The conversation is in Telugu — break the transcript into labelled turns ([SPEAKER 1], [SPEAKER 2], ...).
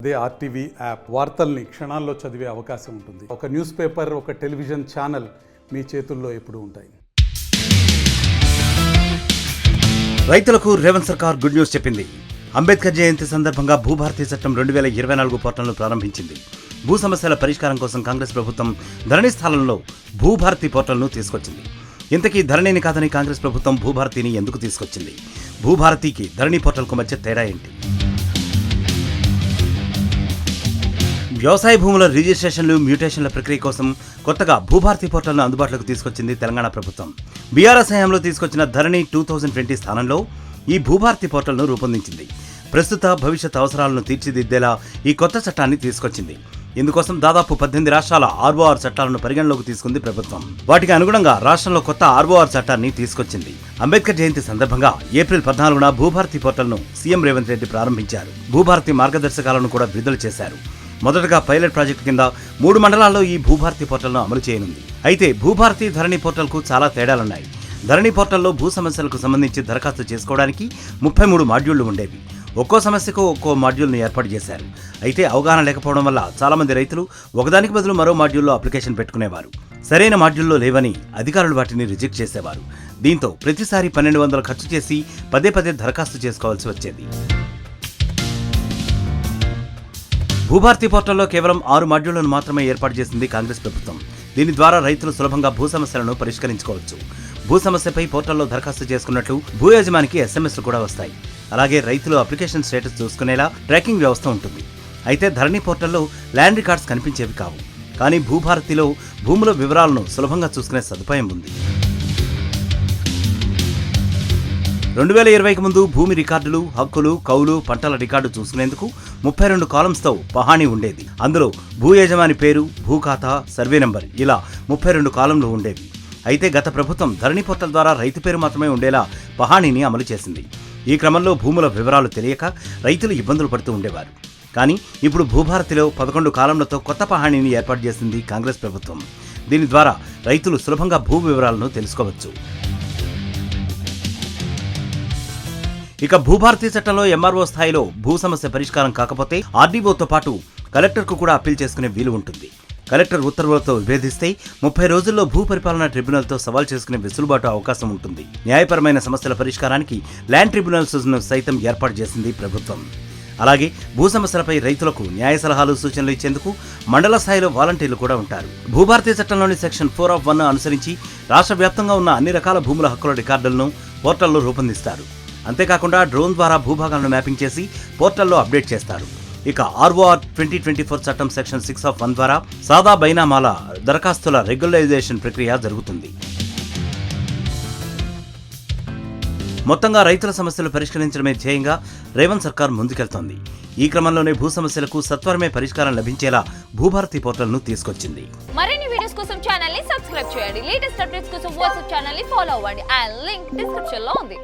[SPEAKER 1] అదే ఆర్టీవీ యాప్ వార్తల్ని క్షణాల్లో చదివే అవకాశం ఉంటుంది. ఒక న్యూస్ పేపర్, ఒక టెలివిజన్ ఛానల్ మీ చేతుల్లో ఎప్పుడూ ఉంటాయి.
[SPEAKER 2] రైతులకు రేవంత్ సర్కార్ గుడ్ న్యూస్ చెప్పింది. అంబేద్కర్ జయంతి సందర్భంగా భూభారతి చట్టం 2024 పోర్టల్ను ప్రారంభించింది. భూ సమస్యల పరిష్కారం కోసం కాంగ్రెస్ ప్రభుత్వం ధరణి స్థానంలో భూభారతి పోర్టల్ను తీసుకొచ్చింది. ఇంతకీ ధరణిని కాదని కాంగ్రెస్ ప్రభుత్వం భూభారతిని ఎందుకు తీసుకొచ్చింది? భూభారతికి ధరణి పోర్టల్కు మధ్య తేడా ఏంటి? వ్యవసాయ భూముల రిజిస్ట్రేషన్లు, మ్యూటేషన్ల ప్రక్రియ కోసం కొత్తగా భూభారతి పోర్టల్ను అందుబాటులోకి తీసుకొచ్చింది తెలంగాణ ప్రభుత్వం. బీఆర్ఎస్ హయాంలో తీసుకొచ్చిన ధరణి 2020 స్థానంలో ఈ భూభారతి పోర్టల్ను రూపొందించింది. ప్రస్తుత భవిష్యత్ అవసరాలను తీర్చిదిద్దేలా ఈ కొత్త చట్టాన్ని తీసుకొచ్చింది. ఇందుకోసం దాదాపు 18 రాష్ట్రాల ఆర్ఓఆర్ చట్టాలను పరిగణలోకి తీసుకుంది ప్రభుత్వం. వాటికి అనుగుణంగా రాష్ట్రంలో కొత్త ఆర్ఓఆర్ చట్టాన్ని తీసుకొచ్చింది. అంబేద్కర్ జయంతి సందర్భంగా ఏప్రిల్ 14న భూభారతి పోర్టల్ను సీఎం రేవంత్ రెడ్డి ప్రారంభించారు. భూభారతి మార్గదర్శకాలను కూడా విడుదల చేశారు. మొదటగా పైలట్ ప్రాజెక్టు కింద 3 మండలాల్లో ఈ భూభారతి పోర్టల్ను అమలు చేయనుంది. అయితే భూభారతి ధరణి పోర్టల్కు చాలా తేడాలున్నాయి. ధరణి పోర్టల్లో భూ సమస్యలకు సంబంధించి దరఖాస్తు చేసుకోవడానికి 33 మాడ్యూళ్లు ఉండేవి. ఒక్కో సమస్యకు ఒక్కో మాడ్యూల్ను ఏర్పాటు చేశారు. అయితే అవగాహన లేకపోవడం వల్ల చాలామంది రైతులు ఒకదానికి బదులు మరో మాడ్యూల్లో అప్లికేషన్ పెట్టుకునేవారు. సరైన మాడ్యూల్లో లేవని అధికారులు వాటిని రిజెక్ట్ చేసేవారు. దీంతో ప్రతిసారి 1200 ఖర్చు చేసి పదే దరఖాస్తు చేసుకోవాల్సి వచ్చేది. భూభారతి పోర్టల్లో కేవలం 6 మాడ్యూళ్లను మాత్రమే ఏర్పాటు చేసింది కాంగ్రెస్ ప్రభుత్వం. దీని ద్వారా రైతులు సులభంగా భూ సమస్యలను పరిష్కరించుకోవచ్చు. భూ సమస్యపై పోర్టల్లో దరఖాస్తు చేసుకున్నట్లు భూ యజమానికి ఎస్ఎంఎస్లు కూడా వస్తాయి. అలాగే రైతులు అప్లికేషన్ స్టేటస్ చూసుకునేలా ట్రాకింగ్ వ్యవస్థ ఉంటుంది. అయితే ధరణి పోర్టల్లో ల్యాండ్ రికార్డ్స్ కనిపించేవి కావు. కానీ భూభారతిలో భూముల వివరాలను సులభంగా చూసుకునే సదుపాయం ఉంది. 2020కి ముందు భూమి రికార్డులు, హక్కులు, కౌలు, పంటల రికార్డు చూసుకునేందుకు 32 కాలమ్స్తో పహాణీ ఉండేది. అందులో భూ యజమాని పేరు, భూ ఖాతా, సర్వే నంబర్ ఇలా 32 కాలంలు ఉండేవి. అయితే గత ప్రభుత్వం ధరణి పోర్టల్ ద్వారా రైతు పేరు మాత్రమే ఉండేలా పహాణీని అమలు చేసింది. ఈ క్రమంలో భూముల వివరాలు తెలియక రైతులు ఇబ్బందులు పడుతూ ఉండేవారు. కానీ ఇప్పుడు భూభారతిలో 11 కాలంలతో కొత్త పహాణీని ఏర్పాటు చేసింది కాంగ్రెస్ ప్రభుత్వం. దీని ద్వారా రైతులు సులభంగా భూ వివరాలను తెలుసుకోవచ్చు. ఇక భూభారతి చట్టంలో ఎంఆర్ఓ స్థాయిలో భూ సమస్య పరిష్కారం కాకపోతే ఆర్డీఓతో పాటు కలెక్టర్కు కూడా అప్పీల్ చేసుకునే వీలు ఉంటుంది. కలెక్టర్ ఉత్తర్వులతో విభేదిస్తే 30 రోజుల్లో భూ పరిపాలనా ట్రిబ్యునల్తో సవాల్ చేసుకునే వెసులుబాటు అవకాశం ఉంటుంది. న్యాయపరమైన సమస్యల పరిష్కారానికి ల్యాండ్ ట్రిబ్యునల్స్ను సైతం ఏర్పాటు చేసింది ప్రభుత్వం. అలాగే భూ సమస్యలపై రైతులకు న్యాయ సలహాలు, సూచనలు ఇచ్చేందుకు మండల స్థాయిలో వాలంటీర్లు కూడా ఉంటారు. భూభారతి చట్టంలోని సెక్షన్ 4(1) అనుసరించి రాష్ట్ర వ్యాప్తంగా ఉన్న అన్ని రకాల భూముల హక్కుల రికార్డులను పోర్టల్లో రూపొందిస్తారు. అంతేకాకుండా డ్రోన్ ద్వారా భూభాగాలను మ్యాపింగ్ చేసి పోర్టల్లో అప్డేట్ చేస్తారు. ఇక ఆర్ఓఆర్ 2024 చట్టం సెక్షన్ 6(1) ద్వారా సాదా బైనామాల దరఖాస్తుల రెగ్యులరైజేషన్ ప్రక్రియ జరుగుతుంది. మొత్తంగా రైతుల సమస్యలు పరిష్కరించడమే ధ్యేయంగా రేవంత్ సర్కార్ ముందుకెళ్తోంది. ఈ క్రమంలోనే భూ సమస్యలకు సత్వరమే పరిష్కారం లభించేలా భూభారతి పోర్టల్ను తీసుకొచ్చింది.
[SPEAKER 3] మరిన్ని వీడియోస్ కోసం ఛానల్ ని సబ్స్క్రైబ్ చేయండి. లేటెస్ట్ అప్డేట్స్ కోసం వాట్సాప్ ఛానల్ ని ఫాలో అవ్వండి. ఆ లింక్ డిస్క్రిప్షన్ లో ఉంది.